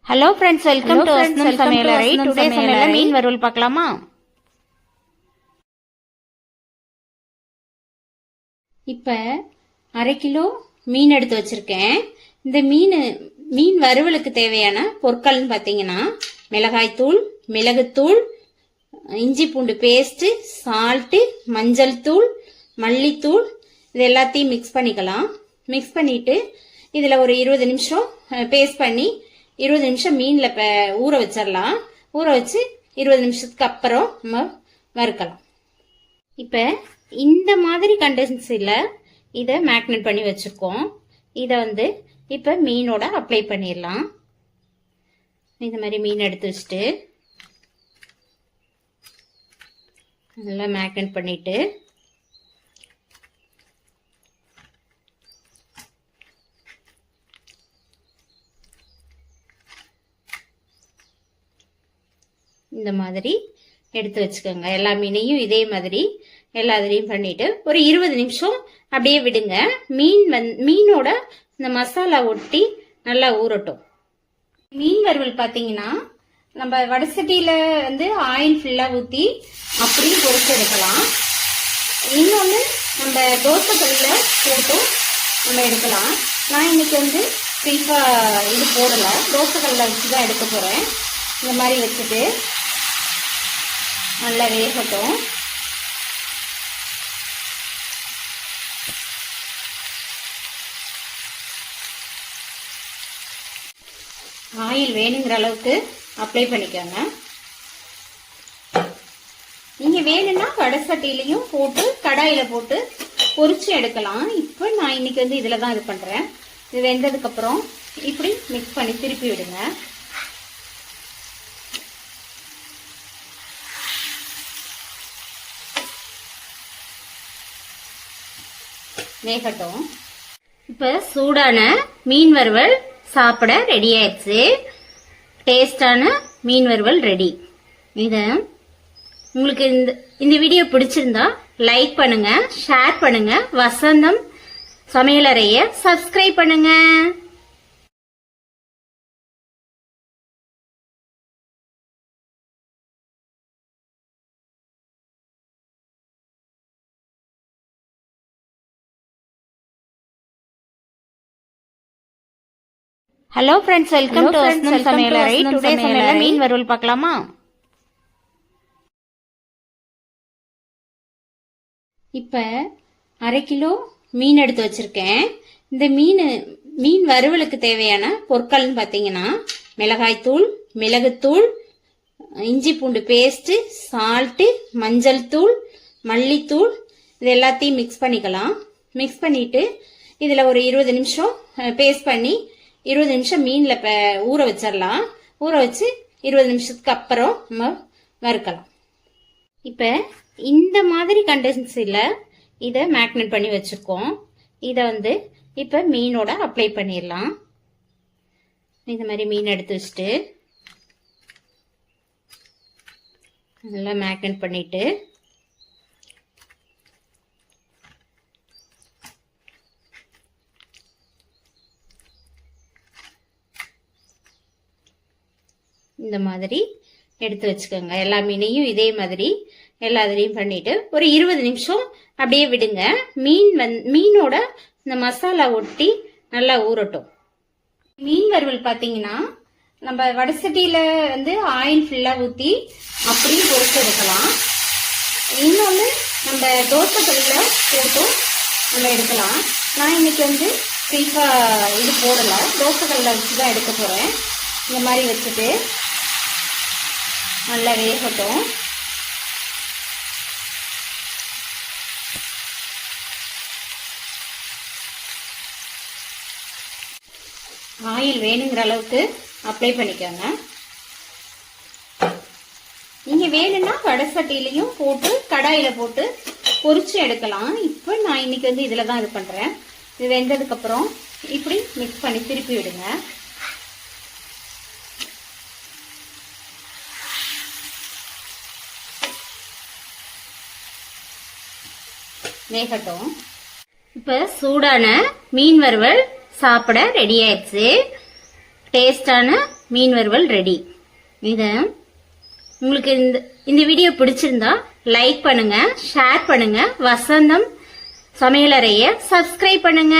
Hello friends, welcome to வசந்தம் சமையலறை. Today சமையல்ல மீன் வறுவல் பார்க்கலாமா? இப்ப 1/2 கிலோ மீன் எடுத்து வச்சிருக்கேன். இந்த மீன் வறுவலுக்கு தேவையான பொருட்கள்னு பாத்தீங்கன்னா மிளகாய் தூள், மிளகுத்தூள், இஞ்சி பூண்டு பேஸ்ட், சால்ட், மஞ்சள் தூள், மல்லித்தூள், இது எல்லாத்தையும் மிக்ஸ் பண்ணிக்கலாம். மிக்ஸ் பண்ணிட்டு இதுல ஒரு 20 நிமிஷம் பேஸ்ட் பண்ணி 20 நிமிஷம் மீன்ல ஊற வச்சிடலாம். ஊற வச்சு 20 நிமிஷத்துக்கு அப்புறம் நம்ம வறுக்கலாம். இப்ப இந்த மாதிரி கண்டென்சில இதை மேக்னேட் பண்ணி வச்சிருக்கோம். இதை இப்ப மீனோட அப்ளை பண்ணிடலாம். இந்த மாதிரி மீன் எடுத்து வச்சுட்டு நல்லா மேக்னேட் பண்ணிட்டு இந்த மாதிரி எடுத்து வச்சுக்கோங்க. எல்லா மீனையும் இதே மாதிரி எல்லாத்துலயும் பண்ணிட்டு ஒரு 20 நிமிஷம் அப்படியே விடுங்க. மீனோட இந்த மசாலா ஒட்டி நல்லா ஊறட்டும். மீன் வறுவல் பாத்தீங்கன்னா நம்ம வடசட்டியில ஆயில் ஃபுல்லா ஊத்தி அப்படியே பொரிச்சு எடுக்கலாம். இன்னொன்னு நம்ம தோசை கல்ல போட்டு நம்ம எடுக்கலாம். நான் இன்னைக்கு பிரீஃபா இது போடல, தோசை கல்ல வச்சுதான் எடுக்க போறேன். இந்த மாதிரி வச்சுட்டு நல்லா வேகட்டும். ஆயில் வேணுங்கிற அளவுக்கு அப்ளை பண்ணிக்கோங்க. நீங்க வேணும்னா வடசட்டிலையும் போட்டு கடாயில போட்டு பொரிச்சு எடுக்கலாம். இப்ப நான் இன்னைக்கு இதுலதான் இது பண்றேன். இது வெந்ததுக்கு அப்புறம் இப்படி மிக்ஸ் பண்ணி திருப்பி விடுங்க. வேகட்டும். இப்ப சூடான மீன் வறுவல் சாப்பிட ரெடி ஆயிடுச்சு. டேஸ்டான மீன் வறுவல் ரெடி. இத உங்களுக்கு இந்த வீடியோ பிடிச்சிருந்தா லைக் பண்ணுங்க, ஷேர் பண்ணுங்க, வசந்தம் சமையலறைய சப்ஸ்கிரைப் பண்ணுங்க. ஹலோ ஃப்ரெண்ட்ஸ், வெல்கம் டு வசந்தம் சமையலறை. டுடே சமையல்ல மீன் வறுவல் பார்க்கலாமா? இப்ப 1/2 கிலோ மீன் எடுத்து வச்சிருக்கேன். இந்த மீன் வறுவலுக்கு தேவையான பொருட்கள்னு பாத்தீங்கன்னா மிளகாய் தூள், மிளகுத்தூள், இஞ்சி பூண்டு பேஸ்ட், சால்ட், மஞ்சள் தூள், மல்லித்தூள், இது எல்லாத்தையும் மிக்ஸ் பண்ணிக்கலாம். மிக்ஸ் பண்ணிட்டு இதுல ஒரு 20 நிமிஷம் பேஸ்ட் பண்ணி 20 நிமிஷம் மீன்ல ஊற வச்சிடலாம். ஊற வச்சு 20 நிமிஷத்துக்கு அப்புறம் நம்ம வறுக்கலாம். இப்ப இந்த மாதிரி கண்டென்சில இதை மேக்னேட் பண்ணி வச்சிருக்கோம். இதை இப்ப மீனோட அப்ளை பண்ணிடலாம். இந்த மாதிரி மீன் எடுத்து வச்சுட்டு நல்லா மேக்னேட் பண்ணிட்டு இந்த மாதிரி எடுத்து வச்சுக்கோங்க. எல்லா மீனையும் இதே மாதிரி எல்லாத்துலயும் பண்ணிட்டு ஒரு 20 நிமிஷம் அப்படியே விடுங்க. மீனோட இந்த மசாலா ஒட்டி நல்லா ஊறட்டும். மீன் வறுவல் பாத்தீங்கன்னா நம்ம வடசட்டியில ஆயில் ஃபுல்லா ஊத்தி அப்படியே பொரிச்சு எடுக்கலாம். இன்னொன்னு நம்ம தோசை கல்ல போட்டு நம்ம எடுக்கலாம். நான் இன்னைக்கு பிரீஃபா இது போடல, தோசை கல்ல வச்சுதான் எடுக்க போறேன். இந்த மாதிரி வச்சுட்டு நல்லா வேகட்டும். ஆயில் வேணுங்கிற அளவுக்கு அப்ளை பண்ணிக்கோங்க. நீங்க வேணும்னா வடசட்டிலையும் போட்டு கடாயில போட்டு பொரிச்சு எடுக்கலாம். இப்ப நான் இன்னைக்கு இதுலதான் இது பண்றேன். இது வெந்ததுக்கு அப்புறம் இப்படி மிக்ஸ் பண்ணி திருப்பி விடுங்க. வேகட்டும். இப்ப சூடான மீன் வறுவல் சாப்பிட ரெடி ஆயிடுச்சு. டேஸ்டான மீன் வறுவல் ரெடி. இதை உங்களுக்கு இந்த வீடியோ பிடிச்சிருந்தா லைக் பண்ணுங்க, ஷேர் பண்ணுங்க, வசந்தம் சமையலறையை சப்ஸ்கிரைப் பண்ணுங்க.